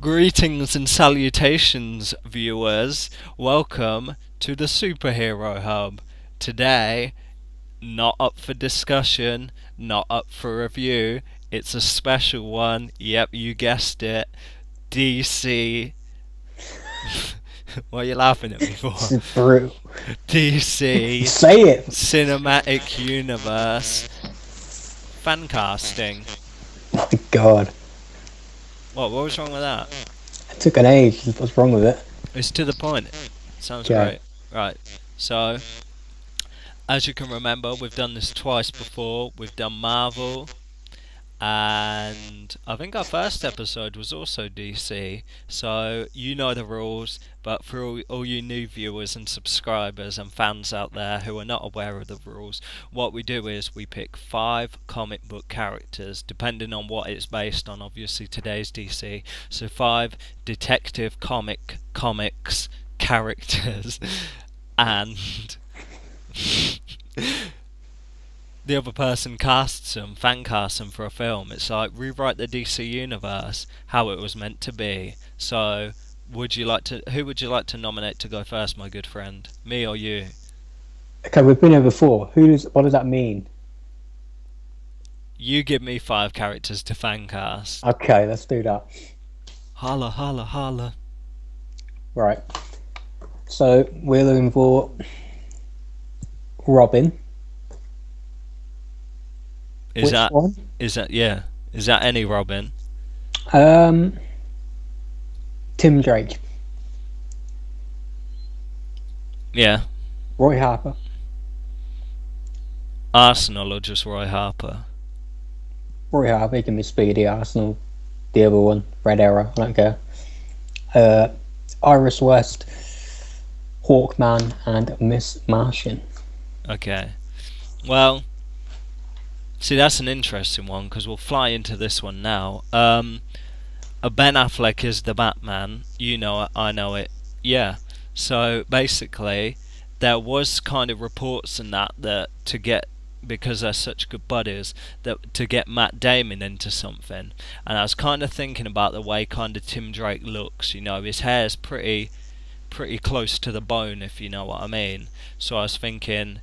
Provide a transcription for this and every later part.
Greetings and salutations, viewers. Welcome to the Superhero Hub. Today, not up for discussion, not up for review. It's a special one. Yep, you guessed it. DC. What are you laughing at me for? This is brutal. DC Say it. Cinematic Universe fan casting. My God. What was wrong with that? It took an age. What's wrong with it? It's to the point. Sounds Okay. great. Right. So, as you can remember, we've done this twice before. We've done Marvel, and I think our first episode was also DC. So you know the rules, but for all you new viewers and subscribers and fans out there who are not aware of the rules, what we do is we pick 5 comic book characters, depending on what it's based on. Obviously, today's DC, so 5 detective comics characters, and the other person fan casts them for a film. It's like rewrite the DC universe how it was meant to be. So, who would you like to nominate to go first, my good friend? Me or you? Okay, we've been here before. What does that mean? You give me 5 characters to fan cast. Okay, let's do that. Holla, holla, holla. Right. So we're looking for Robin. Is Which that one? is that any Robin? Tim Drake. Yeah. Roy Harper. Arsenal or just Roy Harper? Roy Harper, he can be Speedy. Arsenal. The other one, Red Arrow. I don't care. Iris West, Hawkman, and Miss Martian. Okay. Well, see, that's an interesting one because we'll fly into this one now. Ben Affleck is the Batman. You know it, I know it. Yeah. So basically, there was kind of reports in that to get, because they're such good buddies, that to get Matt Damon into something. And I was kind of thinking about the way kind of Tim Drake looks. You know, his hair's pretty close to the bone, if you know what I mean. So I was thinking,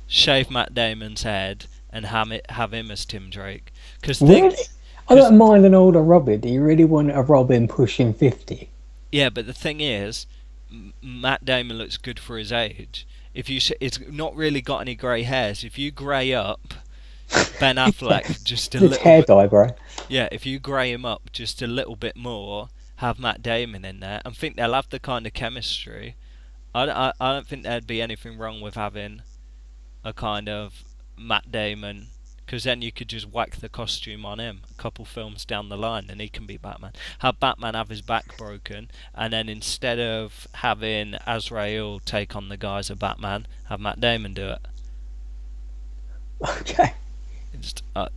shave Matt Damon's head and have him as Tim Drake. Really? I don't mind an older Robin. Do you really want a Robin pushing 50? Yeah, but the thing is, Matt Damon looks good for his age. It's not really got any grey hairs. If you grey up Ben Affleck just a It's little hair bit, dye, bro. yeah, if you grey him up just a little bit more, have Matt Damon in there, and think they'll have the kind of chemistry. I don't think there'd be anything wrong with having a kind of Matt Damon, because then you could just whack the costume on him a couple films down the line and he can be Batman. Have Batman have his back broken, and then instead of having Azrael take on the guise of Batman, have Matt Damon do it. Okay.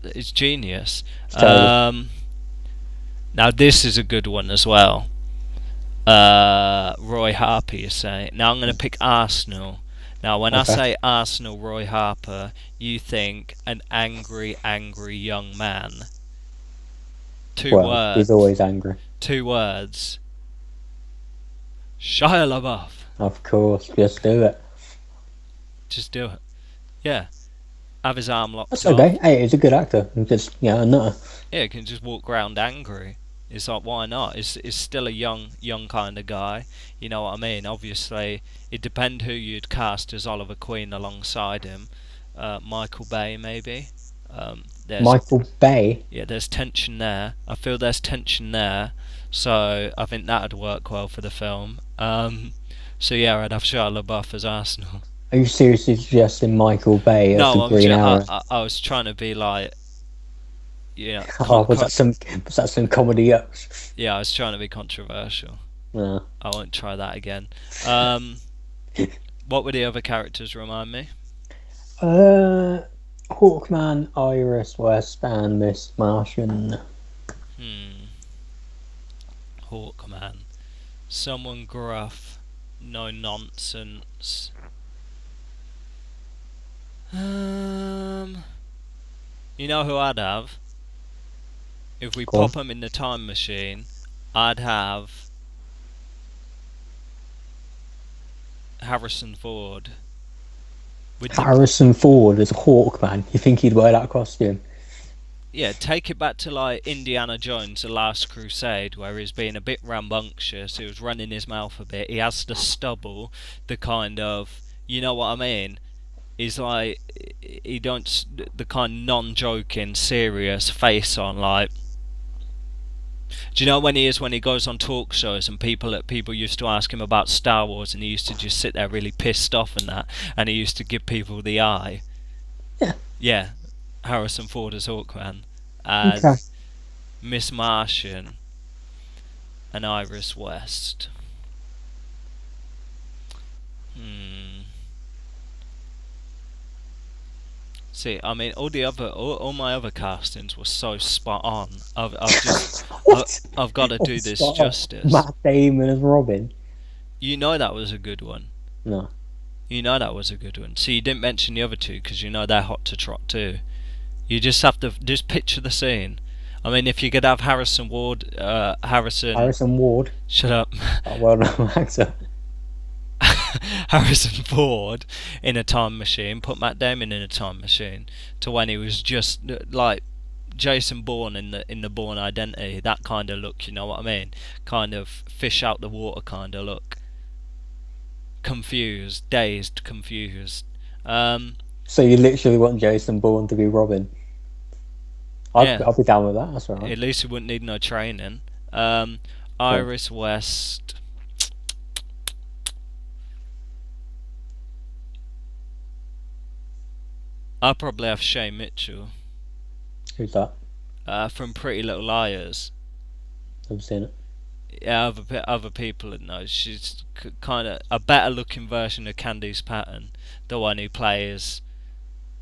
It's genius. Totally. Now this is a good one as well. Roy Harper, you say. Now I'm going to pick Arsenal. Now, when I say Arsenal, Roy Harper, you think an angry young man. Two words. He's always angry. 2 words. Shia LaBeouf. Of course, just do it. Just do it. Yeah. Have his arm locked That's off. okay. Hey, he's a good actor. He's just, a nutter. Yeah, he can just walk around angry. It's like, why not? It's still a young kind of guy. You know what I mean? Obviously, it depends who you'd cast as Oliver Queen alongside him. Michael Bay, maybe. Michael Bay? Yeah, there's tension there. I feel there's tension there. So, I think that'd work well for the film. So, yeah, I'd have Shia LaBeouf as Arsenal. Are you seriously suggesting Michael Bay as the Green Arrow? I was trying to be like... Yeah. Was that some comedy? Yeah, I was trying to be controversial. Yeah. I won't try that again. What were the other characters, remind me? Hawkman, Iris West, and Miss Martian. Hawkman. Someone gruff, no nonsense. You know who I'd have? If we pop him in the time machine, I'd have Harrison Ford with the Harrison Ford as Hawkman. You think he'd wear that costume? yeah, take it back to like Indiana Jones, The Last Crusade, where he's being a bit rambunctious. He was running his mouth a bit. He has the stubble, the kind of, you know what I mean? He's like, he don't the kind of non-joking, serious face on. Like, do you know when he goes on talk shows and people used to ask him about Star Wars and he used to just sit there really pissed off and that, and he used to give people the eye. Yeah. Yeah, Harrison Ford as Hawkman, Okay. and Miss Martian and Iris West. Hmm. See, I mean, all my other castings were so spot on. What? I've got to do this Spot on. justice. Matt Damon as Robin. You know that was a good one. No. You know that was a good one. So you didn't mention the other two because you know they're hot to trot too. You just have to just picture the scene. I mean, if you could have Harrison Ward. Shut up. A well-known actor. Harrison Ford in a time machine. Put Matt Damon in a time machine to when he was just like Jason Bourne in the Bourne Identity. That kind of look. You know what I mean? Kind of fish out the water kind of look. Confused, dazed, confused. So you literally want Jason Bourne to be Robin? Yeah. I'll be down with that. That's all right. At least he wouldn't need no training. Iris West. I'll probably have Shay Mitchell. Who's that? From Pretty Little Liars. I've seen it. Yeah, other people that know. She's kind of a better looking version of Candice Patton, the one who plays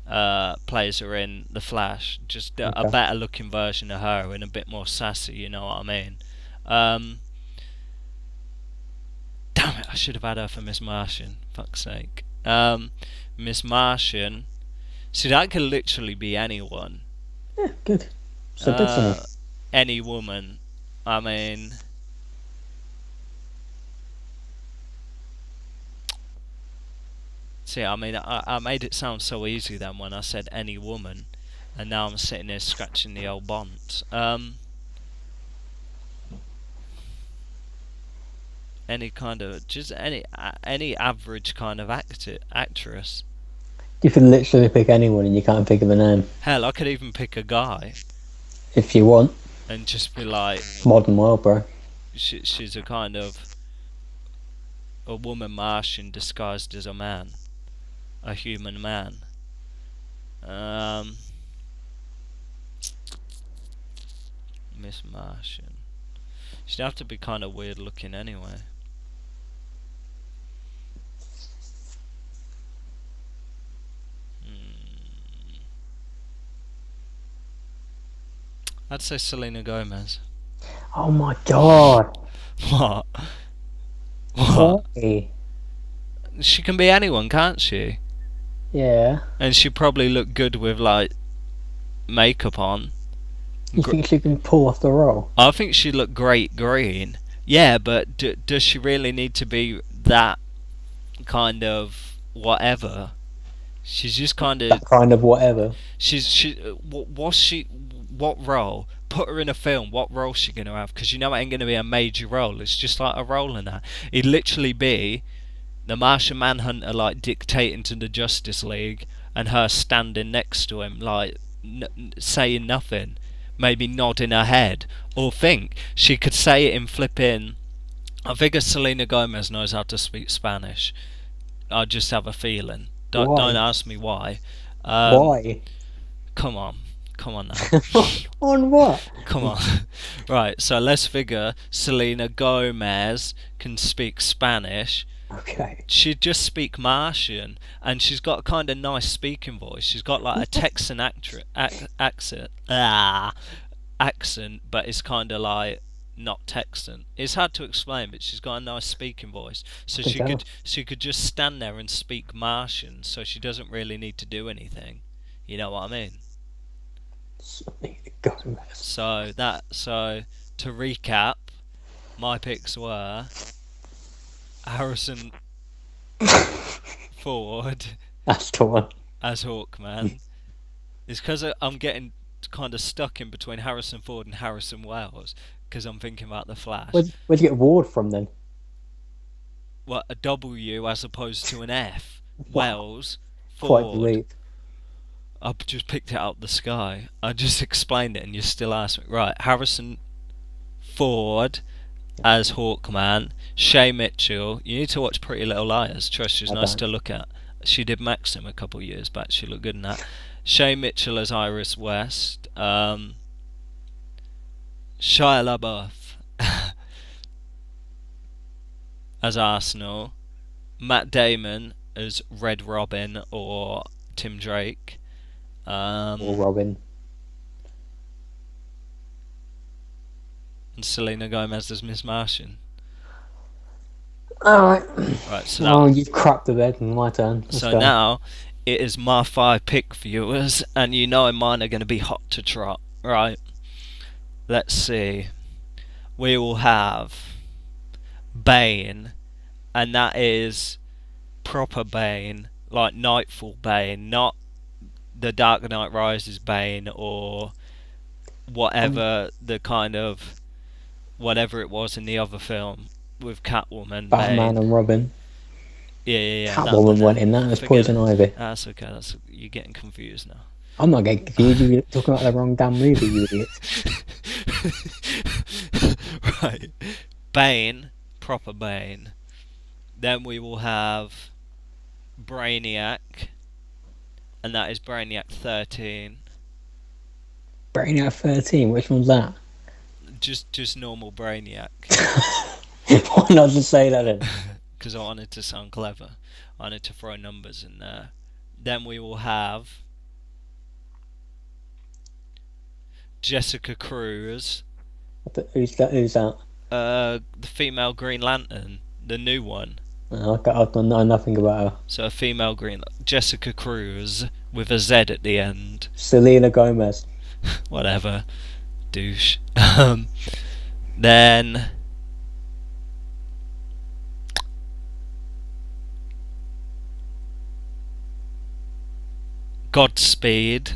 her in The Flash. Just a Okay. better looking version of her and a bit more sassy. You know what I mean? Damn it! I should have had her for Miss Martian. Fuck's sake. Miss Martian. See, that could literally be anyone. Yeah, good. So good for me. Any woman. I mean, see, I made it sound so easy then when I said any woman, and now I'm sitting here scratching the old bonds. Any kind of, just any average kind of actress. You can literally pick anyone and you can't think of a name. Hell, I could even pick a guy If you want. and just be like, Modern world, bro. she's a kind of a woman Martian disguised as a man, a human man. Miss Martian. She'd have to be kind of weird looking anyway. I'd say Selena Gomez. Oh my god. What? What? Why? She can be anyone, can't she? Yeah. And she probably look good with like makeup on. You think she can pull off the role? I think she looked great green. Yeah, but does she really need to be that kind of whatever? She's just kind of. That kind of whatever. What role? Put her in a film. What role she gonna have? Because you know it ain't gonna be a major role. It's just like a role in that. It'd literally be the Martian Manhunter like dictating to the Justice League, and her standing next to him like saying nothing, maybe nodding her head, or think she could say it in flipping. I figure Selena Gomez knows how to speak Spanish. I just have a feeling. Don't ask me why. Why? Come on now. On what? Come on. Right, so let's figure Selena Gomez can speak Spanish. Okay. She'd just speak Martian, and she's got a kind of nice speaking voice. She's got like a Texan accent, but it's kind of like not Texan. It's hard to explain, but she's got a nice speaking voice. So she could just stand there and speak Martian, so she doesn't really need to do anything. You know what I mean? Selena Gomez. So to recap, my picks were Harrison Ford That's the one. as Hawkman. It's because I'm getting kind of stuck in between Harrison Ford and Harrison Wells because I'm thinking about the Flash. Where'd you get Ward from then? What, a W as opposed to an F? Wow, Wells, quite the Ford. leap. I just picked it out of the sky. I just explained it and you still ask me. Right, Harrison Ford as Hawkman. Shay Mitchell. You need to watch Pretty Little Liars. Trust she's I nice don't. to look at. She did Maxim a couple of years back. She looked good in that. Shay Mitchell as Iris West. Shia LaBeouf as Arsenal. Matt Damon as Red Robin or Tim Drake. Or Robin. And Selena Gomez as Miss Martian. Alright. Right, so Oh, you've crapped the bed and my turn. Let's so go. now it is my 5 pick viewers, and you know mine are going to be hot to trot, right? Let's see. We will have Bane, and that is proper Bane, like Nightfall Bane, not the Dark Knight Rises Bane or whatever the kind of whatever it was in the other film with Catwoman. Batman Bane. and Robin. Yeah. Catwoman went in that. It was Poison Ivy. That's okay. You're getting confused now. I'm not getting confused. You're talking about the wrong damn movie, you idiot. Right. Bane, proper Bane. Then we will have Brainiac, and that is Brainiac 13. Brainiac 13, which one's that? Just normal Brainiac. Why not just say that then? Because I wanted to sound clever. I wanted to throw numbers in there. Then we will have Jessica Cruz. Who's that? The female Green Lantern, the new one. Oh, I don't know nothing about her. So a female Jessica Cruz with a Z at the end. Selena Gomez. Whatever, douche. Then Godspeed,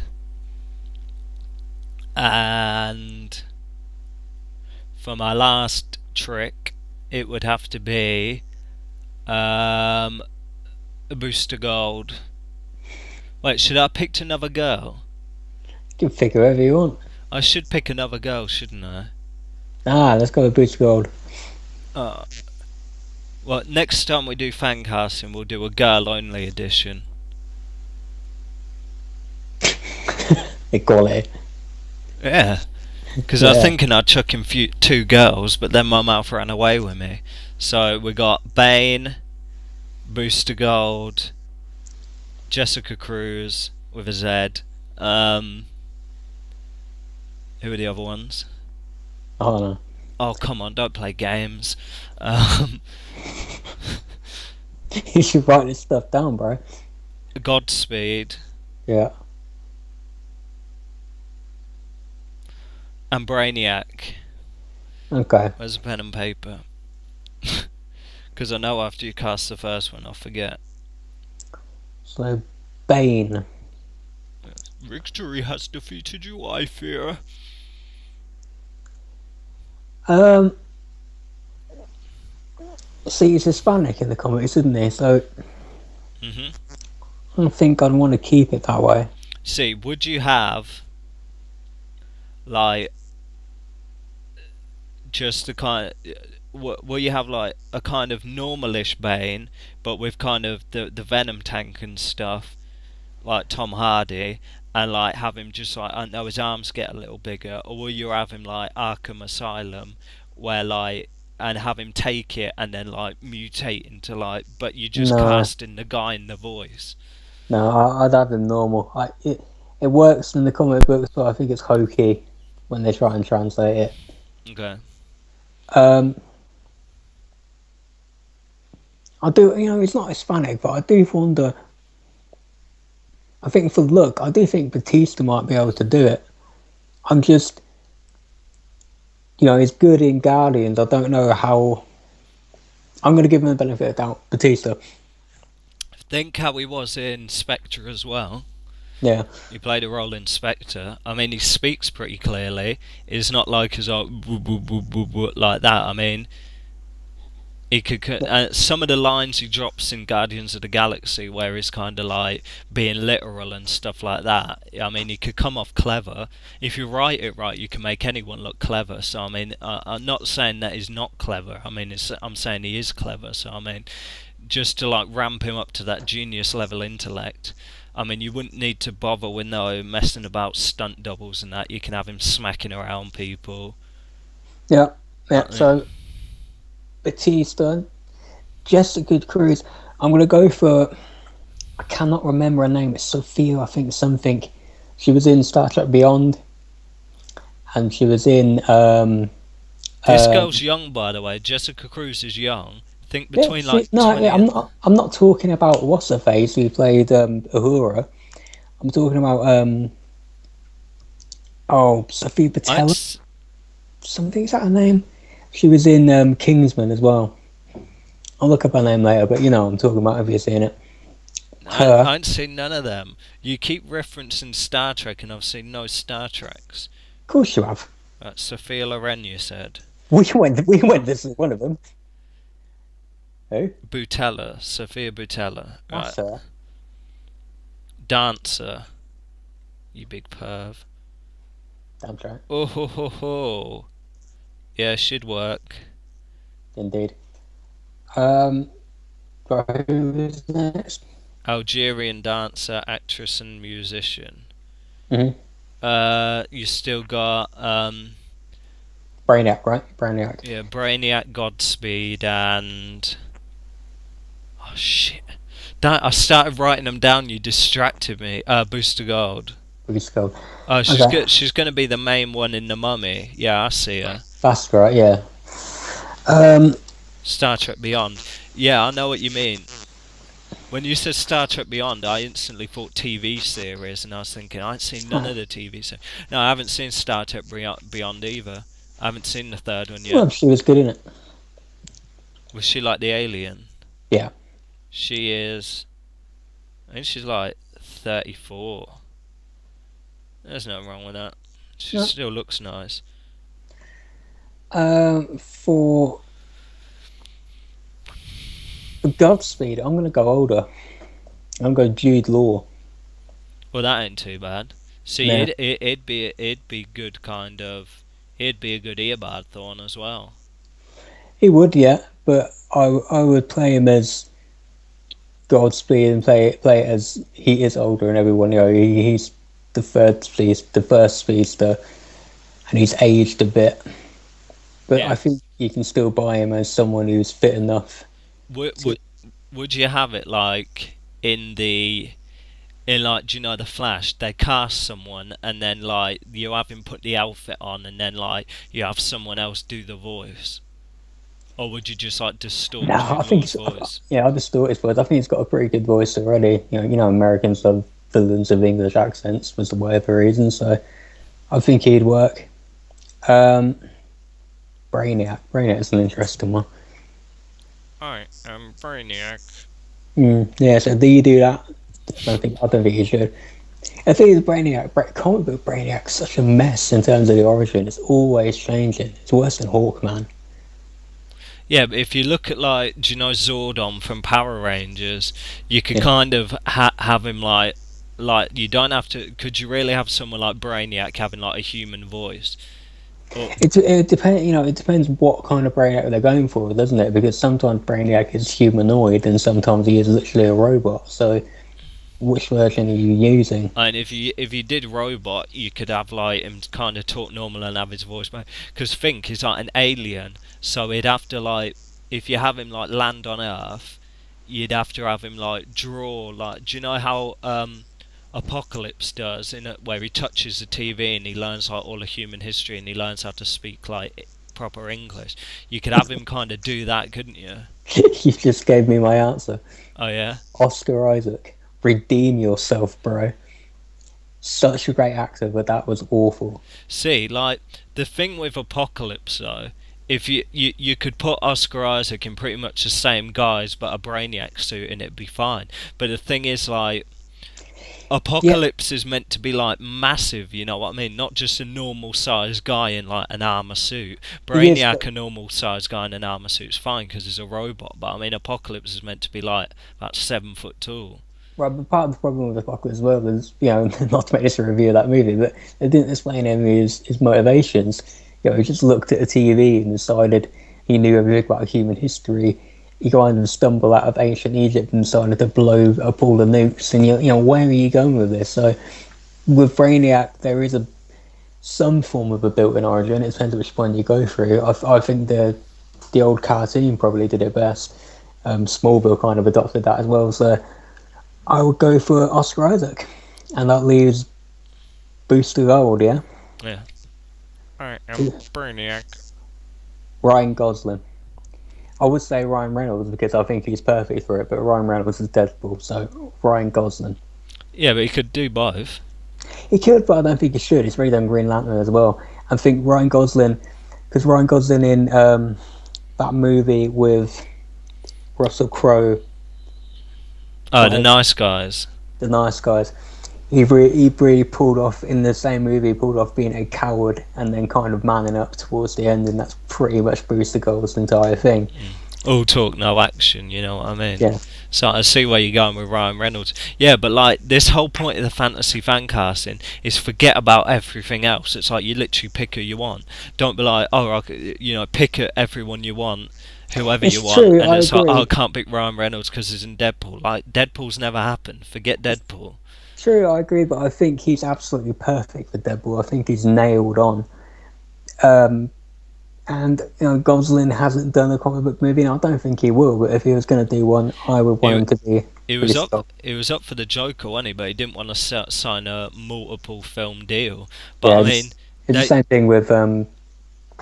and for my last trick, it would have to be a Booster Gold. Wait, should I have picked another girl? You can pick whoever you want. I should pick another girl, shouldn't I? Let's go with Boots Gold. Well, next time we do fan casting, we'll do a girl-only edition. Equality. Yeah, because I was thinking I'd chuck in 2 girls, but then my mouth ran away with me. So we got Bane, Booster Gold, Jessica Cruz with a Z. Who are the other ones? I don't know. Oh, come on, don't play games. You should write this stuff down, bro. Godspeed Yeah. and Brainiac. Okay. Where's a pen and paper? Because I know after you cast the first one, I'll forget. So, Bane. Victory has defeated you, I fear. See, he's Hispanic in the comics, isn't he? So, I don't think I'd want to keep it that way. See, would you have like just the kind will you have like a kind of normalish Bane, but with kind of the Venom tank and stuff, like Tom Hardy, and like have him just like, I don't know, his arms get a little bigger, or will you have him like Arkham Asylum, where like, and have him take it and then like mutate into like, but you just casting the guy in the voice? No, I'd have him normal. It works in the comic books, but I think it's hokey when they try and translate it. Okay. I do, he's not Hispanic, but I do wonder. I think for look, I do think Batista might be able to do it. I'm just he's good in Guardians. I don't know how. I'm going to give him the benefit of the doubt. Batista. Think how he was in Spectre as well. Yeah. He played a role in Spectre. I mean, he speaks pretty clearly. It's not like he's like like that. I mean, he could some of the lines he drops in Guardians of the Galaxy, where he's kind of like being literal and stuff like that. I mean, he could come off clever. If you write it right, you can make anyone look clever. So I mean, I'm not saying that he's not clever. I mean, I'm saying he is clever. So I mean, just to like ramp him up to that genius level intellect. I mean, you wouldn't need to bother with no messing about stunt doubles and that. You can have him smacking around people. Yeah. So Batista, Jessica Cruz. I'm gonna go for. I cannot remember her name. It's Sophia, I think something. She was in Star Trek Beyond, and she was in. This girl's young, by the way. Jessica Cruz is young. Think between like 20 I'm not. I'm not talking about what's her face who played Uhura. I'm talking about Sophia Patella. Something, is that her name? She was in Kingsman as well. I'll look up her name later, but I'm talking about. Have you seen it? I ain't seen none of them. You keep referencing Star Trek, and I've seen no Star Treks. Of course you have. Sophia Loren, you said. We went. This is one of them. Who? Butella, Sophia Butella. That's Right. her. Dancer. You big perv. That's right. Oh ho ho ho. Yeah, should work. Indeed. Who is next? Algerian dancer, actress, and musician. Mm-hmm. You still got Brainiac, right? Brainiac. Yeah, Brainiac, Godspeed, and oh shit! I started writing them down. You distracted me. Booster Gold. Booster Gold. Oh, she's gonna be the main one in the Mummy. Yeah, I see her. That's right. Yeah. Star Trek Beyond. Yeah, I know what you mean. When you said Star Trek Beyond, I instantly thought TV series, and I was thinking, I ain't seen none of the TV series. No, I haven't seen Star Trek Beyond either. I haven't seen the third one yet. Well, she was good in it. Was she like the alien? Yeah. She is. I think she's like 34. There's nothing wrong with that. She still looks nice. For Godspeed, I'm gonna go older. I'm gonna go Jude Law. Well, that ain't too bad. See, No. it'd be good kind of. He'd be a good earbud Thorn as well. He would, yeah, but I would play him as Godspeed and play it as he is older and everyone. He's the first speedster, and he's aged a bit. But Yeah. I think you can still buy him as someone who's fit enough. Would you have it like in like, do you know the Flash? They cast someone and then like you have him put the outfit on and then like you have someone else do the voice, or would you just like distort his voice? Yeah, I'll distort his voice. I think he's got a pretty good voice already. Americans love villains with English accents for whatever reason, so I think he'd work. Brainiac's an interesting one. I am Brainiac. Yeah, so do you do that? I don't think you should. I think Brainiac, comic book Brainiac's such a mess in terms of the origin. It's always changing. It's worse than Hawkman. Yeah, but if you look at like, do you know Zordon from Power Rangers? You could kind of have him like you don't have to. Could you really have someone like Brainiac having like a human voice? It depends. It depends what kind of Brainiac they're going for, doesn't it? Because sometimes Brainiac is humanoid, and sometimes he is literally a robot. So, which version are you using? And if you did robot, you could have like him kind of talk normal and have his voice back. Because think he's like an alien, so he'd have to like, if you have him like land on Earth, you'd have to have him like draw like. Do you know how Apocalypse does where he touches the TV and he learns like all of human history and he learns how to speak like proper English? You could have him kind of do that, couldn't you? You just gave me my answer. Oh yeah. Oscar Isaac, redeem yourself, bro. such a great actor, but that was awful. See, like the thing with Apocalypse though, if you could put Oscar Isaac in pretty much the same guise but a Brainiac suit and it'd be fine. But the thing is, like, Yeah, Apocalypse is meant to be like massive, you know what I mean? Not just a normal sized guy in like an armor suit. he is, but Brainiac, a normal sized guy in an armor suit's fine because he's a robot. But I mean, Apocalypse is meant to be like about 7 foot tall. right, but part of the problem with Apocalypse as well is, not to make this a review of that movie, but they didn't explain any of his motivations. He just looked at a TV and decided he knew everything about human history. He kind of stumbled out of ancient Egypt and decided to blow up all the nukes. And where are you going with this? So with Brainiac, there is some form of a built-in origin. It depends which one you go through. I think the old cartoon probably did it best. Smallville kind of adopted that as well. So I would go for Oscar Isaac, and that leaves Booster Gold. Yeah, Yeah. I am Brainiac. Ryan Gosling. I would say Ryan Reynolds because I think he's perfect for it, but Ryan Reynolds is Deadpool, so Ryan Gosling. Yeah, but he could do both. He could, but I don't think he should. He's really done Green Lantern as well. I think Ryan Gosling, because Ryan Gosling in that movie with Russell Crowe, Oh, the nice guys. The Nice Guys, he really pulled off in the same movie. He pulled off being a coward and then kind of manning up towards the end, and that's pretty much Booster Gold's entire thing. All talk, no action, you know what I mean? Yeah. So I see where you're going with Ryan Reynolds. Yeah, but like this whole point of the fantasy fan casting is forget about everything else. It's like you literally pick who you want. Don't be like, oh, pick everyone you want, whoever It's you want, true, and I it's like, agree. oh, I can't pick Ryan Reynolds because he's in Deadpool. Like Deadpool's never happened. Forget Deadpool. True, I agree, but I think he's absolutely perfect for Deadpool. I think he's nailed on. Um, and Gosling hasn't done a comic book movie, and I don't think he will. But if he was going to do one, I would want He, him to be he pretty was up. strong. He was up for the Joker, wasn't he? But he didn't want to sign a multiple film deal. But Yeah, I mean, it's the they same thing with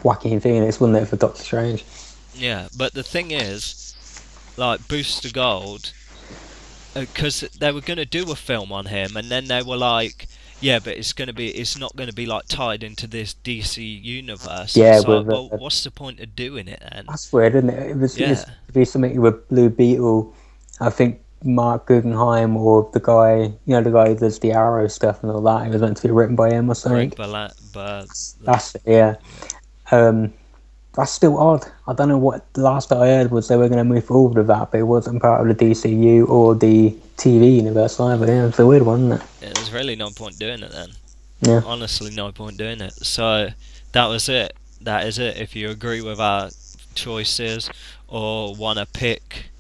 Joaquin Phoenix, wasn't it, for Doctor Strange? yeah. But the thing is, like Booster Gold, because they were going to do a film on him, and then they were like, yeah, but it's not going to be like tied into this DC universe. Yeah, It's like, with well, what's the point of doing it then? that's weird, isn't it? It's Yeah, to be something with Blue Beetle. I think Mark Guggenheim or the guy who does the Arrow stuff and all that. It was meant to be written by him or something. Greg but That's it, yeah. Um, that's still odd. I don't know what the last I heard was they were going to move forward with that, but it wasn't part of the DCU or the TV universe either. Yeah, it's a weird one, isn't it? there's really no point doing it then. Yeah. Honestly, no point doing it. So that was it. That is it. If you agree with our choices or want to pick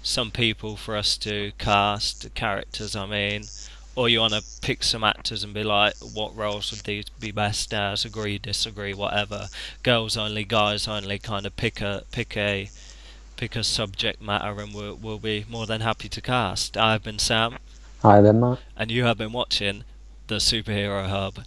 some people for us to cast characters, I mean, or you want to pick some actors and be like, what roles would these be best as? Agree, disagree, whatever. Girls only, guys only. Kind of pick a subject matter, and we'll be more than happy to cast. I've been Sam, Hi there, Matt. and you have been watching the Superhero Hub.